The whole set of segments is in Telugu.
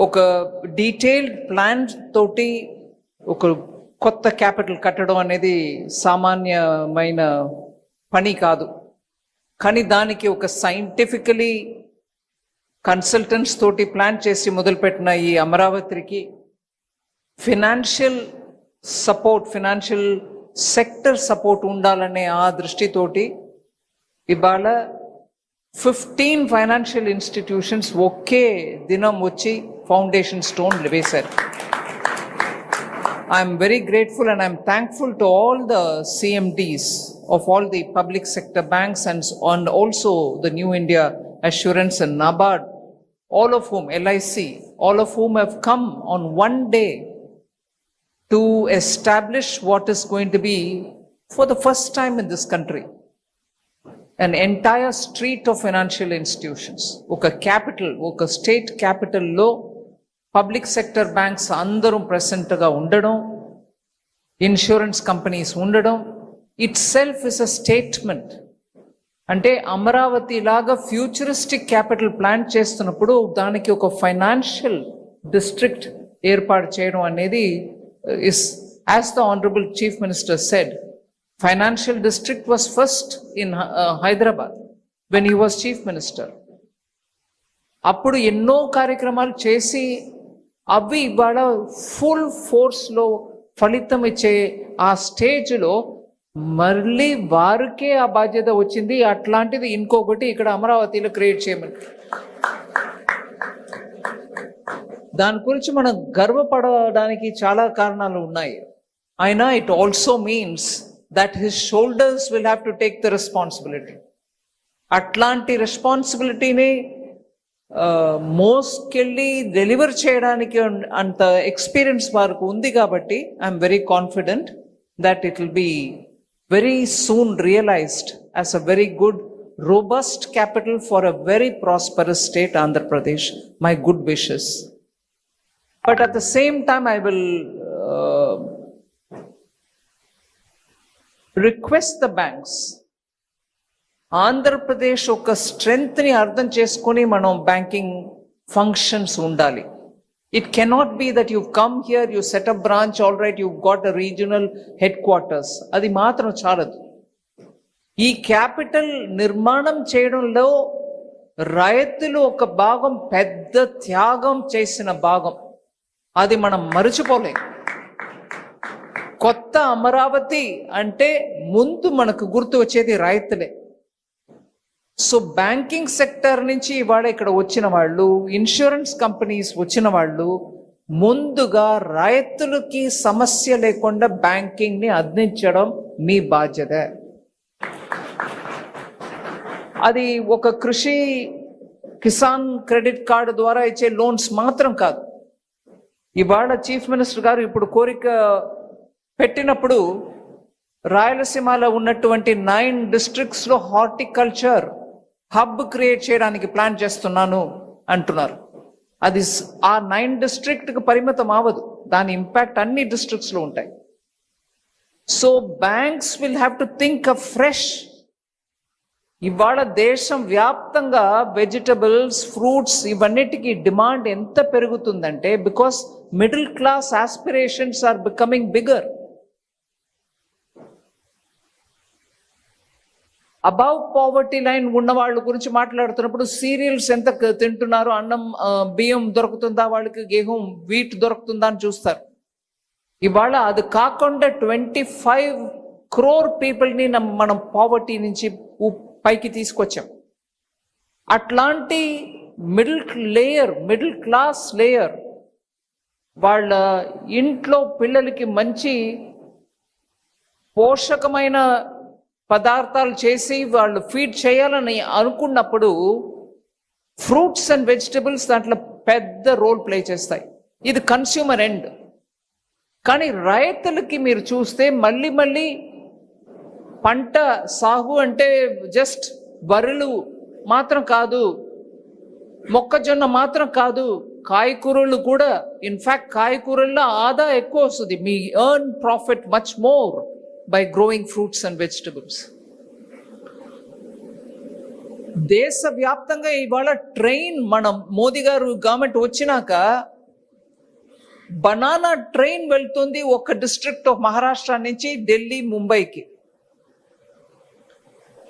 ఒక డీటెయిల్డ్ ప్లాన్ తోటి ఒక కొత్త క్యాపిటల్ కట్టడం అనేది సామాన్యమైన పని కాదు. కానీ దానికి ఒక సైంటిఫికలీ కన్సల్టెంట్స్ తోటి ప్లాన్ చేసి మొదలుపెట్టిన ఈ అమరావతికి financial support, financial sector support ఉండాలనే ఆ దృష్టితోటి ఇవాళ 15 ఫైనాన్షియల్ ఇన్స్టిట్యూషన్స్ ఒకే దినం వచ్చి ఫౌండేషన్ స్టోన్ వేశారు. I am very grateful and I am thankful to all the CMDs of all the public sector banks and also the New India Assurance and NABARD, all of whom, LIC, all of whom have come on one day to establish what is going to be, for the first time in this country, an entire street of financial institutions. Oka capital, oka state capital lo public sector banks అందరూ ప్రెసెంట్గా ఉండడం, ఇన్సూరెన్స్ కంపెనీస్ ఉండడం, it self is a statement. అంటే అమరావతి లాగా ఫ్యూచరిస్టిక్ క్యాపిటల్ ప్లాన్ చేస్తున్నప్పుడు దానికి ఒక ఫైనాన్షియల్ డిస్ట్రిక్ట్ ఏర్పాటు చేయడం అనేది is, as the honourable chief minister said, financial district was first in Hyderabad when he was chief minister. అప్పుడు ఎన్నో కార్యక్రమాలు చేసి అవి ఇవాళ ఫుల్ ఫోర్స్లో ఫలితం ఇచ్చే ఆ స్టేజ్లో మళ్ళీ వారికే ఆ బాధ్యత వచ్చింది. అట్లాంటిది ఇంకొకటి ఇక్కడ అమరావతిలో క్రియేట్ చేయమని, దాని గురించి మనం గర్వపడడానికి చాలా కారణాలు ఉన్నాయి. అయినా it also means that his shoulders will have to take the responsibility. అట్లాంటి రెస్పాన్సిబిలిటీని మోస్కెళ్ళి డెలివర్ చేయడానికి అంత ఎక్స్పీరియన్స్ వారికి ఉంది. కాబట్టి I'm very confident that it will be very soon realized as a very good robust capital for a very prosperous state, Andhra Pradesh. My good wishes. But at the same time, I will request the banks, Andhra Pradesh ఒక స్ట్రెంగ్త్ని అర్థం చేసుకొని మనం బ్యాంకింగ్ ఫంక్షన్స్ ఉండాలి. It cannot be that you come here, you set up branch, all right, you got a regional head quarters, అది మాత్రం చాలదు. ఈ క్యాపిటల్ నిర్మాణం చేయడంలో రైతులు ఒక భాగం, పెద్ద త్యాగం చేసిన భాగం, అది మనం మరచిపోలేం. కొత్త అమరావతి అంటే ముందు మనకు గుర్తు వచ్చేది రైతులే. సో బ్యాంకింగ్ సెక్టర్ నుంచి ఇవాళ ఇక్కడ వచ్చిన వాళ్ళు, ఇన్సూరెన్స్ కంపెనీస్ వచ్చిన వాళ్ళు ముందుగా రైతులకి సమస్య లేకుండా బ్యాంకింగ్ని అందించడం మీ బాధ్యత. అది ఒక కృషి కిసాన్ క్రెడిట్ కార్డు ద్వారా ఇచ్చే లోన్స్ మాత్రం కాదు. ఇవాళ చీఫ్ మినిస్టర్ గారు ఇప్పుడు కోరిక పెట్టినప్పుడు రాయలసీమలో ఉన్నటువంటి 9 డిస్ట్రిక్ట్స్లో హార్టికల్చర్ హబ్ క్రియేట్ చేయడానికి ప్లాన్ చేస్తున్నాను అంటున్నారు. అది ఆ 9 డిస్ట్రిక్ట్కి పరిమితం అవ్వదు, దాని ఇంపాక్ట్ అన్ని డిస్ట్రిక్ట్స్లో ఉంటాయి. So banks will have to think a fresh. ఇవాళ దేశం వ్యాప్తంగా వెజిటబుల్స్, ఫ్రూట్స్ ఇవన్నిటికీ డిమాండ్ ఎంత పెరుగుతుందంటే, because middle class aspirations are becoming bigger. Above poverty line ఉన్న వాళ్ళ గురించి మాట్లాడుతున్నప్పుడు సీరియల్స్ ఎంత తింటున్నారు, అన్నం బియ్యం దొరుకుతుందా వాళ్ళకి, గేహం వీట్ దొరుకుతుందా అని చూస్తారు. ఇవాళ అది కాకుండా 25 crore పీపుల్ని మనం పావర్టీ నుంచి పైకి తీసుకొచ్చాం. అట్లాంటి మిడిల్ క్లాస్ లేయర్ వాళ్ళ ఇంట్లో పిల్లలకి మంచి పోషకమైన పదార్థాలు చేసి వాళ్ళు ఫీడ్ చేయాలని అనుకున్నప్పుడు ఫ్రూట్స్ అండ్ వెజిటబుల్స్ దాంట్లో పెద్ద రోల్ ప్లే చేస్తాయి. ఇది కన్స్యూమర్ ఎండ్. కానీ రైతులకి మీరు చూస్తే మళ్ళీ పంట సాగు అంటే జస్ట్ వరులు మాత్రం కాదు, మొక్కజొన్న మాత్రం కాదు, కాయకూరలు కూడా. ఇన్ఫ్యాక్ట్ కాయకూరల్లో ఆదా ఎక్కువ వస్తుంది. మీ earn profit much more by growing fruits and vegetables. దేశవ్యాప్తంగా ఇవాళ ట్రైన్, మనం మోదీ గారు గవర్నమెంట్ వచ్చినాక బనానా ట్రైన్ వెళ్తుంది ఒక డిస్ట్రిక్ట్ ఆఫ్ మహారాష్ట్ర నుంచి ఢిల్లీ, ముంబైకి.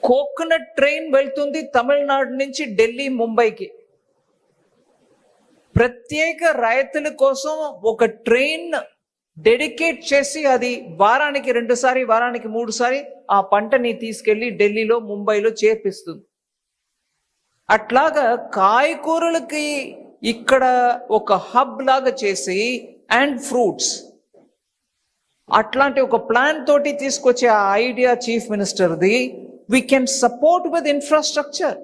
కోకోనట్ ట్రైన్ వెళ్తుంది తమిళనాడు నుంచి ఢిల్లీ, ముంబైకి. ప్రత్యేక రైతుల కోసం ఒక ట్రైన్ డెడికేట్ చేసి అది వారానికి 2 సారి, వారానికి 3 సారి ఆ పంటని తీసుకెళ్లి ఢిల్లీలో, ముంబైలో చేర్పిస్తుంది. అట్లాగా కాయగూరలకి ఇక్కడ ఒక హబ్ లాగా చేసి, అండ్ ఫ్రూట్స్, అట్లాంటి ఒక ప్లాన్ తోటి తీసుకొచ్చే ఆ ఐడియా చీఫ్ మినిస్టర్ది. We can support with infrastructure.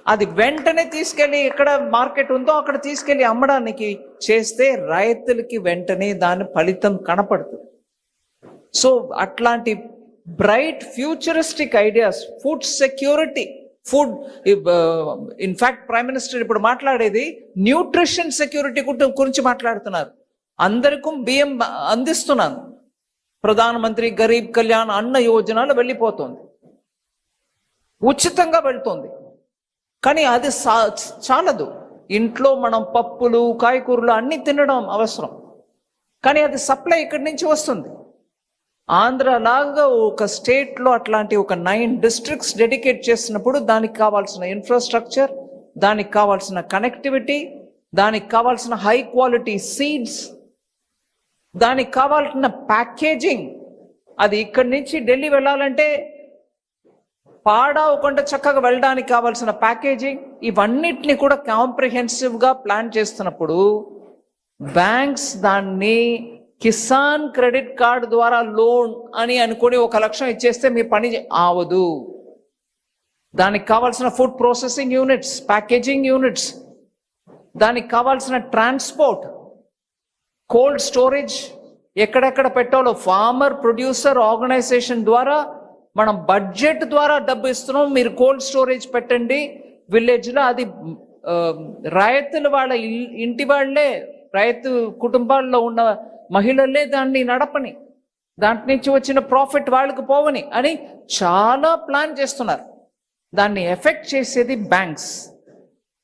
అది వెంటనే తీసుకెళ్ళి ఎక్కడ మార్కెట్ ఉందో అక్కడ తీసుకెళ్ళి అమ్మడానికి చేస్తే రైతులకి వెంటనే దాని ఫలితం కనపడుతుంది. సో అట్లాంటి bright futuristic ideas, food security, food, in fact prime minister ఇప్పుడు మాట్లాడేది న్యూట్రిషన్ సెక్యూరిటీ గురించి మాట్లాడుతున్నారు. అందరికీ బియ్యం అందిస్తున్నాను, ప్రధానమంత్రి గరీబ్ కళ్యాణ్ అన్న యోజనలో వెళ్ళిపోతుంది, ఉచితంగా వెళ్తుంది. కానీ అది చాలదు. ఇంట్లో మనం పప్పులు, కాయగూరలు అన్ని తినడం అవసరం, కానీ అది సప్లై ఇక్కడి నుంచి వస్తుంది. ఆంధ్ర లాగా ఒక స్టేట్లో అట్లాంటి ఒక 9 డిస్ట్రిక్ట్స్ డెడికేట్ చేసినప్పుడు దానికి కావాల్సిన ఇన్ఫ్రాస్ట్రక్చర్, దానికి కావాల్సిన కనెక్టివిటీ, దానికి కావాల్సిన హై క్వాలిటీ సీడ్స్, దానికి కావాల్సిన ప్యాకేజింగ్, అది ఇక్కడి నుంచి ఢిల్లీ వెళ్ళాలంటే పాడవకుండా చక్కగా వెళ్ళడానికి కావాల్సిన ప్యాకేజింగ్, ఇవన్నిటిని కూడా కాంప్రిహెన్సివ్గా ప్లాన్ చేస్తున్నప్పుడు బ్యాంక్స్ దాన్ని కిసాన్ క్రెడిట్ కార్డు ద్వారా లోన్ అని అనుకుని 1 లక్షం ఇచ్చేస్తే మీ పని ఆవదు. దానికి కావాల్సిన food processing units, packaging units, దానికి కావాల్సిన ట్రాన్స్పోర్ట్, కోల్డ్ స్టోరేజ్ ఎక్కడెక్కడ పెట్టాలో ఫార్మర్ ప్రొడ్యూసర్ ఆర్గనైజేషన్ ద్వారా మనం బడ్జెట్ ద్వారా డబ్బు ఇస్తున్నాం, మీరు కోల్డ్ స్టోరేజ్ పెట్టండి విలేజ్లో. అది రైతుల వాళ్ళ ఇంటి వాళ్ళే, రైతు కుటుంబాల్లో ఉన్న మహిళలే దాన్ని నడపని, దాంట్ నుంచి వచ్చిన ప్రాఫిట్ వాళ్ళకి పోవని అని చాలా ప్లాన్ చేస్తున్నారు. దాన్ని ఎఫెక్ట్ చేసేది బ్యాంక్స్.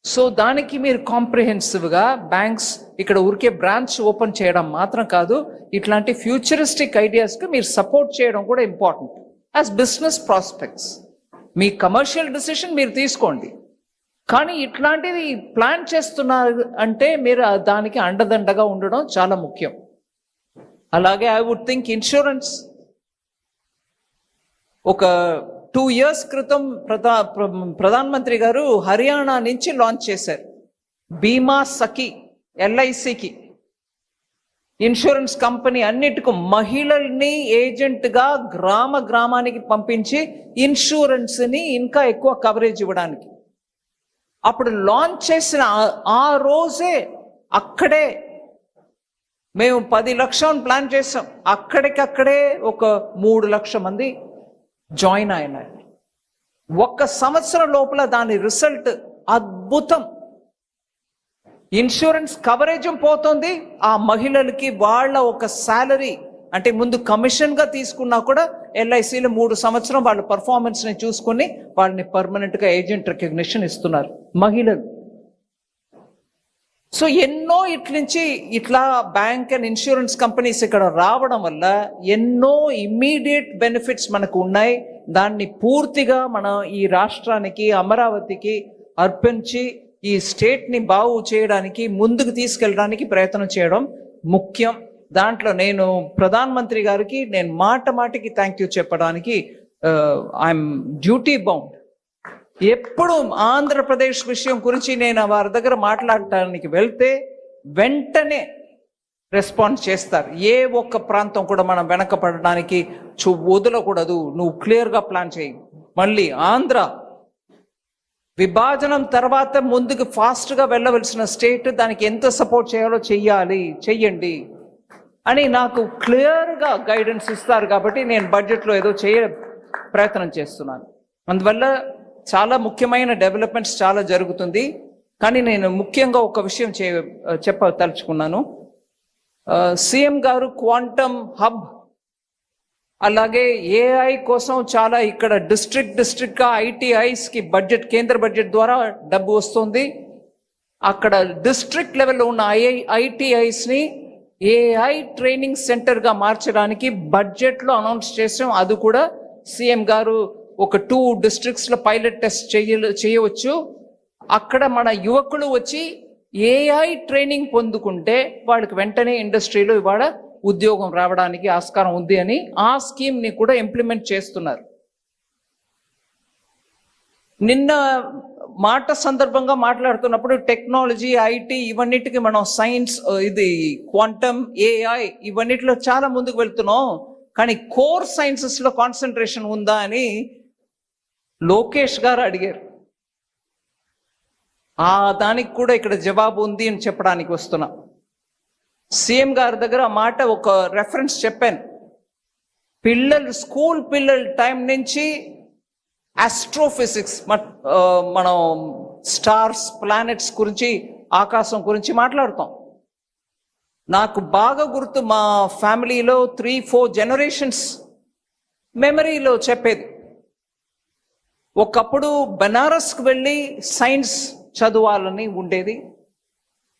సో దానికి మీరు కాంప్రిహెన్సివ్గా బ్యాంక్స్ ఇక్కడ ఊరికే బ్రాంచ్ ఓపెన్ చేయడం మాత్రం కాదు, ఇట్లాంటి ఫ్యూచరిస్టిక్ ఐడియాస్కి మీరు సపోర్ట్ చేయడం కూడా ఇంపార్టెంట్ యాజ్ బిజినెస్ ప్రాస్పెక్ట్స్. మీ కమర్షియల్ డిసిషన్ మీరు తీసుకోండి, కానీ ఇట్లాంటిది ప్లాన్ చేస్తున్నారు అంటే మీరు దానికి అండదండగా ఉండడం చాలా ముఖ్యం. అలాగే ఐ వుడ్ థింక్ ఇన్సూరెన్స్. ఒక 2 years క్రితం ప్రధానమంత్రి గారు హర్యానా నుంచి లాంచ్ చేశారు బీమా సఖి, LICకి ఇన్సూరెన్స్ కంపెనీ అన్నిటికీ మహిళల్ని ఏజెంట్గా గ్రామానికి పంపించి ఇన్సూరెన్స్ని ఇంకా ఎక్కువ కవరేజ్ ఇవ్వడానికి. అప్పుడు లాంచ్ చేసిన ఆ రోజే అక్కడే మేము 10 లక్షలు ప్లాన్ చేసాం, అక్కడికక్కడే ఒక 3 లక్షల మంది జాయిన్ అయినారు. 1 సంవత్సరం లోపల దాని రిజల్ట్ అద్భుతం. ఇన్సూరెన్స్ కవరేజ్ పోతుంది, ఆ మహిళలకి వాళ్ళ ఒక శాలరీ అంటే ముందు కమిషన్గా తీసుకున్నా కూడా LICలో 3 సంవత్సరం వాళ్ళ పర్ఫార్మెన్స్ని చూసుకొని వాళ్ళని పర్మనెంట్గా ఏజెంట్ రికగ్నిషన్ ఇస్తున్నారు మహిళలు. సో ఎన్నో ఇట్లా బ్యాంక్ అండ్ ఇన్సూరెన్స్ కంపెనీస్ ఇక్కడ రావడం వల్ల ఎన్నో ఇమ్మీడియట్ బెనిఫిట్స్ మనకు ఉన్నాయి. దాన్ని పూర్తిగా మనం ఈ రాష్ట్రానికి, అమరావతికి అర్పించి ఈ స్టేట్ని బాగు చేయడానికి, ముందుకు తీసుకెళ్ళడానికి ప్రయత్నం చేయడం ముఖ్యం. దాంట్లో నేను ప్రధానమంత్రి గారికి నేను మాటికి థ్యాంక్ యూ చెప్పడానికి ఐఎమ్ డ్యూటీ బౌండ్. ఎప్పుడు ఆంధ్రప్రదేశ్ విషయం గురించి నేను వారి దగ్గర మాట్లాడటానికి వెళ్తే వెంటనే రెస్పాన్స్ చేస్తారు. ఏ ఒక్క ప్రాంతం కూడా మనం వెనకపడడానికి వదలకూడదు, నువ్వు క్లియర్గా ప్లాన్ చేయి. మళ్ళీ ఆంధ్ర విభజనం తర్వాత ముందుకు ఫాస్ట్గా వెళ్ళవలసిన స్టేట్, దానికి ఎంత సపోర్ట్ చేయాలో చెయ్యండి అని నాకు క్లియర్గా గైడెన్స్ ఇస్తారు. కాబట్టి నేను బడ్జెట్లో ఏదో ప్రయత్నం చేస్తున్నాను. అందువల్ల చాలా ముఖ్యమైన డెవలప్మెంట్స్ చాలా జరుగుతుంది. కానీ నేను ముఖ్యంగా ఒక విషయం చెప్పదలుచుకున్నాను. సీఎం గారు క్వాంటమ్ హబ్ అలాగే ఏఐ కోసం చాలా ఇక్కడ డిస్ట్రిక్ట్గా ఐటీఐస్కి బడ్జెట్, కేంద్ర బడ్జెట్ ద్వారా డబ్బు వస్తుంది. అక్కడ డిస్ట్రిక్ట్ లెవెల్లో ఉన్న ఐటీఐస్ని ఏఐ ట్రైనింగ్ సెంటర్గా మార్చడానికి బడ్జెట్లో అనౌన్స్ చేసాం. అది కూడా సీఎం గారు ఒక 2 డిస్ట్రిక్ట్స్లో పైలట్ టెస్ట్ చేయవచ్చు. అక్కడ మన యువకులు వచ్చి ఏఐ ట్రైనింగ్ పొందుకుంటే వాళ్ళకి వెంటనే ఇండస్ట్రీలో ఇవాళ ఉద్యోగం రావడానికి ఆస్కారం ఉంది అని ఆ స్కీమ్ని కూడా ఇంప్లిమెంట్ చేస్తున్నారు. నిన్న మాట సందర్భంగా మాట్లాడుతున్నప్పుడు టెక్నాలజీ, ఐటీ ఇవన్నిటికి మనం సైన్స్, ఇది క్వాంటమ్, ఏఐ ఇవన్నిటిలో చాలా ముందుకు వెళ్తున్నాం. కానీ కోర్ సైన్సెస్లో కాన్సన్ట్రేషన్ ఉందా అని లోకేష్ గారు అడిగారు. దానికి కూడా ఇక్కడ జవాబు ఉంది అని చెప్పడానికి వస్తున్నా. సీఎం గారి దగ్గర ఆ మాట ఒక రెఫరెన్స్ చెప్పాను. స్కూల్ పిల్లల టైం నుంచి ఆస్ట్రోఫిజిక్స్, మనం స్టార్స్, ప్లానెట్స్ గురించి, ఆకాశం గురించి మాట్లాడుతాం. నాకు బాగా గుర్తు, మా ఫ్యామిలీలో 3-4 జనరేషన్స్ మెమరీలో చెప్పేది. ఒకప్పుడు బెనారస్కి వెళ్ళి సైన్స్ చదవాలని ఉండేది.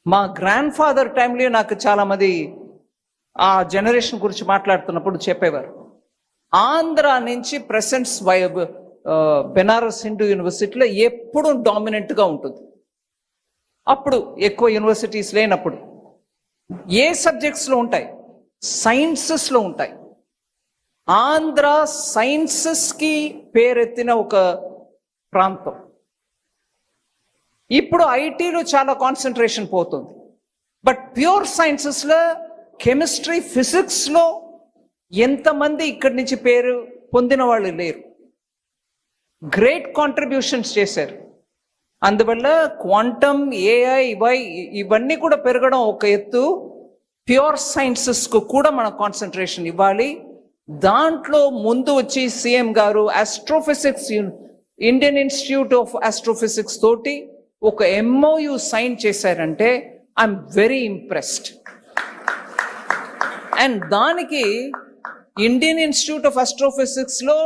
మా గ్రాండ్ ఫాదర్ టైంలో నాకు చాలామంది ఆ జనరేషన్ గురించి మాట్లాడుతున్నప్పుడు చెప్పేవారు. ఆంధ్ర నుంచి ప్రెసెంట్స్ బెనారస్ హిందూ యూనివర్సిటీలో ఎప్పుడు డామినెంట్గా ఉంటుంది. అప్పుడు ఎక్కువ యూనివర్సిటీస్ లేనప్పుడు ఏ సబ్జెక్ట్స్లో ఉంటాయి? సైన్సెస్లో ఉంటాయి. ఆంధ్ర సైన్సెస్కి పేరెత్తిన ఒక ప్రాంతం. ఇప్పుడు ఐటీలో చాలా కాన్సన్ట్రేషన్ పోతుంది. బట్ ప్యూర్ సైన్సెస్లో, కెమిస్ట్రీ, ఫిజిక్స్లో ఎంతమంది ఇక్కడి నుంచి పేరు పొందిన వాళ్ళు లేరు. గ్రేట్ కాంట్రిబ్యూషన్స్ చేశారు. అందువల్ల క్వాంటమ్, ఏఐ ఇవన్నీ కూడా పెరగడం ఒక ఎత్తు. ప్యూర్ సైన్సెస్కు కూడా మనం కాన్సన్ట్రేషన్ ఇవ్వాలి. దాంట్లో ముందు వచ్చి సీఎం గారు astrophysics, Indian institute of astrophysics తోటి ఒక MOU సైన్ చేశారంటే ఐఎమ్ వెరీ ఇంప్రెస్డ్. అండ్ దానికి ఇండియన్ ఇన్స్టిట్యూట్ ఆఫ్ ఆస్ట్రోఫిజిక్స్లో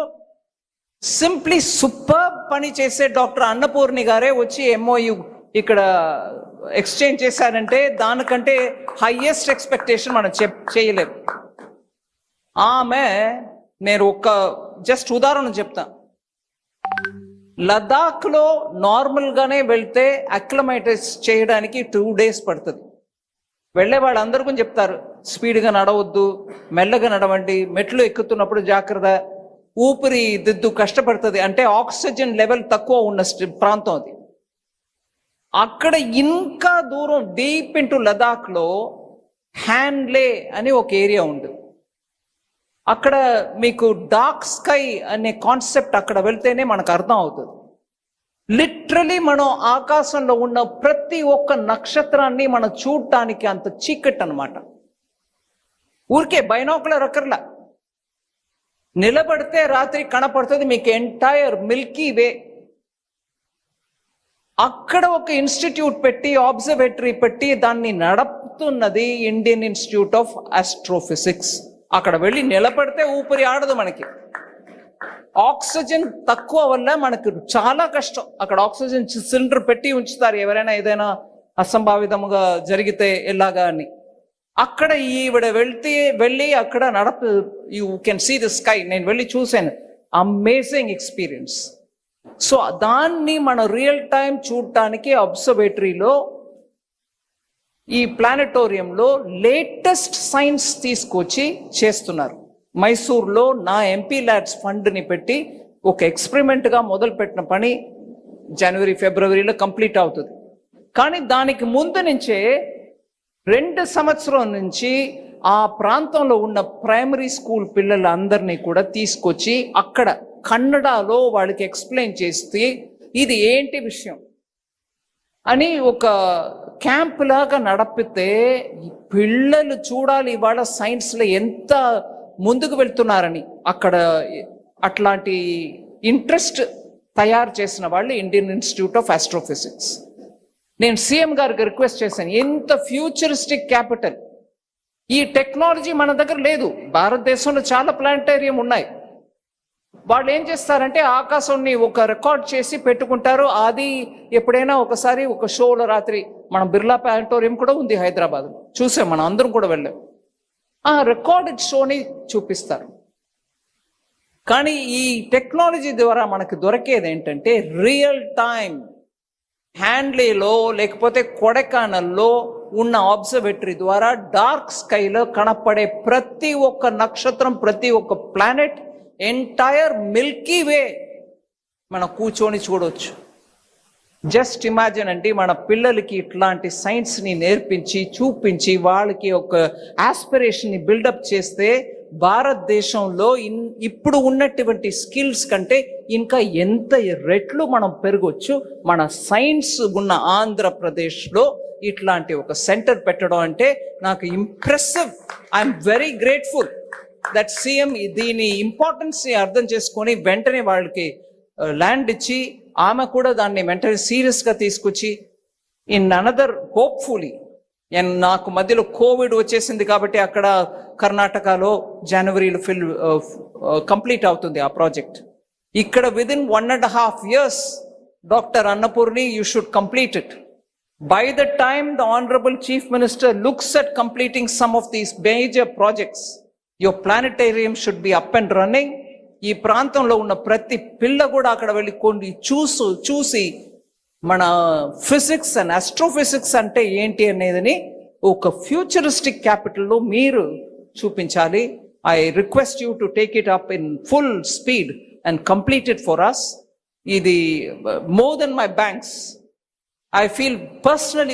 సింప్లీ సూపర్ పని చేసే డాక్టర్ అన్నపూర్ణి గారే వచ్చి MOU ఇక్కడ ఎక్స్చేంజ్ చేశారంటే దానికంటే హైయెస్ట్ ఎక్స్పెక్టేషన్ మనం చేయలేము. ఆమె, నేను ఒక జస్ట్ ఉదాహరణ చెప్తా. లదాఖ్లో నార్మల్గానే వెళ్తే అక్లమైటైజ్ చేయడానికి 2 days పడుతుంది. వెళ్ళే వాళ్ళందరూ కూడా చెప్తారు స్పీడ్గా నడవద్దు, మెల్లగా నడవండి, మెట్లు ఎక్కుతున్నప్పుడు జాగ్రత్త, ఊపిరి దిద్దు కష్టపడుతుంది. అంటే ఆక్సిజన్ లెవెల్ తక్కువ ఉన్న ప్రాంతం అది. అక్కడ ఇంకా దూరం డీప్ ఇంటూ లదాఖ్లో హ్యాన్లే అని ఒక ఏరియా ఉంది. అక్కడ మీకు డార్క్ స్కై అనే కాన్సెప్ట్ అక్కడ వెళ్తేనే మనకు అర్థం అవుతుంది. లిటరలీ మనం ఆకాశంలో ఉన్న ప్రతి ఒక్క నక్షత్రాన్ని మనం చూడటానికి అంత చీకటి అన్నమాట. ఊరికే బైనాకులర్ అక్కర్లా, నిలబడితే రాత్రి కనపడుతుంది మీకు ఎంటైర్ మిల్కీ వే. అక్కడ ఒక ఇన్స్టిట్యూట్ పెట్టి, ఆబ్జర్వేటరీ పెట్టి దాన్ని నడుపుతున్నది ఇండియన్ ఇన్స్టిట్యూట్ ఆఫ్ ఆస్ట్రోఫిజిక్స్. అక్కడ వెళ్ళి నిలబడితే ఊపిరి ఆడదు మనకి. ఆక్సిజన్ తక్కువ వల్ల మనకు చాలా కష్టం. అక్కడ ఆక్సిజన్ సిలిండర్ పెట్టి ఉంచుతారు ఎవరైనా ఏదైనా అసంభావితంగా జరిగితే ఎలాగా అని. అక్కడ ఈవిడ వెళ్ళి అక్కడ you can see the sky. నేను వెళ్ళి చూశాను, అమేజింగ్ ఎక్స్పీరియన్స్. సో దాన్ని మన రియల్ టైం చూడటానికి అబ్జర్వేటరీలో, ఈ ప్లానెటోరియంలో లేటెస్ట్ సైన్స్ తీసుకొచ్చి చేస్తున్నారు. మైసూర్లో నా MP ల్యాబ్స్ ఫండ్ని పెట్టి ఒక ఎక్స్పెరిమెంట్గా మొదలుపెట్టిన పని జనవరి, ఫిబ్రవరిలో కంప్లీట్ అవుతుంది. కానీ దానికి ముందు నుంచే 2 సంవత్సరం నుంచి ఆ ప్రాంతంలో ఉన్న ప్రైమరీ స్కూల్ పిల్లలందరినీ కూడా తీసుకొచ్చి అక్కడ కన్నడలో వాళ్ళకి ఎక్స్ప్లెయిన్ చేస్తే ఇది ఏంటి విషయం అని ఒక క్యాంప్ లాగా నడిపితే పిల్లలు చూడాలి ఇవాళ సైన్స్లో ఎంత ముందుకు వెళ్తున్నారని. అక్కడ అట్లాంటి ఇంట్రెస్ట్ తయారు చేసిన వాళ్ళు ఇండియన్ ఇన్స్టిట్యూట్ ఆఫ్ ఆస్ట్రోఫిజిక్స్. నేను సీఎం గారికి రిక్వెస్ట్ చేశాను, ఎంత ఫ్యూచరిస్టిక్ క్యాపిటల్ ఈ టెక్నాలజీ మన దగ్గర లేదు. భారతదేశంలో చాలా ప్లానటేరియం ఉన్నాయి. వాళ్ళు ఏం చేస్తారంటే ఆకాశాన్ని ఒక రికార్డ్ చేసి పెట్టుకుంటారు. అది ఎప్పుడైనా ఒకసారి ఒక షోలో రాత్రి మనం బిర్లా ప్లానటోరియం కూడా ఉంది హైదరాబాద్, చూసాం, మనం అందరం కూడా వెళ్ళాం. ఆ రికార్డెడ్ షోని చూపిస్తారు. కానీ ఈ టెక్నాలజీ ద్వారా మనకు దొరికేది ఏంటంటే రియల్ టైం హ్యాండ్లీలో లేకపోతే కొడైకెనాల్లో ఉన్న అబ్జర్వేటరీ ద్వారా డార్క్ స్కైలో కనపడే ప్రతి ఒక్క నక్షత్రం, ప్రతి ఒక్క ప్లానెట్, ఎంటైర్ మిల్కీ వే మనం కూర్చొని చూడవచ్చు. జస్ట్ ఇమాజిన్ అండి, మన పిల్లలకి ఇట్లాంటి సైన్స్ని నేర్పించి చూపించి వాళ్ళకి ఒక ఆస్పిరేషన్ని బిల్డప్ చేస్తే భారతదేశంలో ఇప్పుడు ఉన్నటువంటి స్కిల్స్ కంటే ఇంకా ఎంత రెట్లు మనం పెరగొచ్చు. మన సైన్స్ ఉన్న ఆంధ్రప్రదేశ్లో ఇట్లాంటి ఒక సెంటర్ పెట్టడం అంటే నాకు impressive. I'm very grateful that CM దీని ఇంపార్టెన్స్ అర్థం చేసుకొని వెంటనే వాళ్ళకి ల్యాండ్ ఇచ్చి ఆమె కూడా దాన్ని వెంటనే సీరియస్గా తీసుకొచ్చి ఇన్ అనదర్ హోప్ఫుల్లీ, నాకు మధ్యలో కోవిడ్ వచ్చేసింది కాబట్టి అక్కడ కర్ణాటకలో జనవరిలో కంప్లీట్ అవుతుంది ఆ ప్రాజెక్ట్. ఇక్కడ within 1.5 years doctor Annapurni, you should complete it. By the time the Honorable Chief Minister looks at completing some of these major projects, your planetarium should be up and running. ఈ ప్రాంతంలో ఉన్న ప్రతి పిల్ల కూడా అక్కడ వెళ్ళి కొన్ని చూసి మన ఫిజిక్స్ అండ్ ఆస్ట్రోఫిజిక్స్ అంటే ఏంటి అనేది ఒక ఫ్యూచరిస్టిక్ క్యాపిటల్లో మీరు చూపించాలి. I request you to take it up in full speed and complete it for us. ఇది more than my banks. I feel personally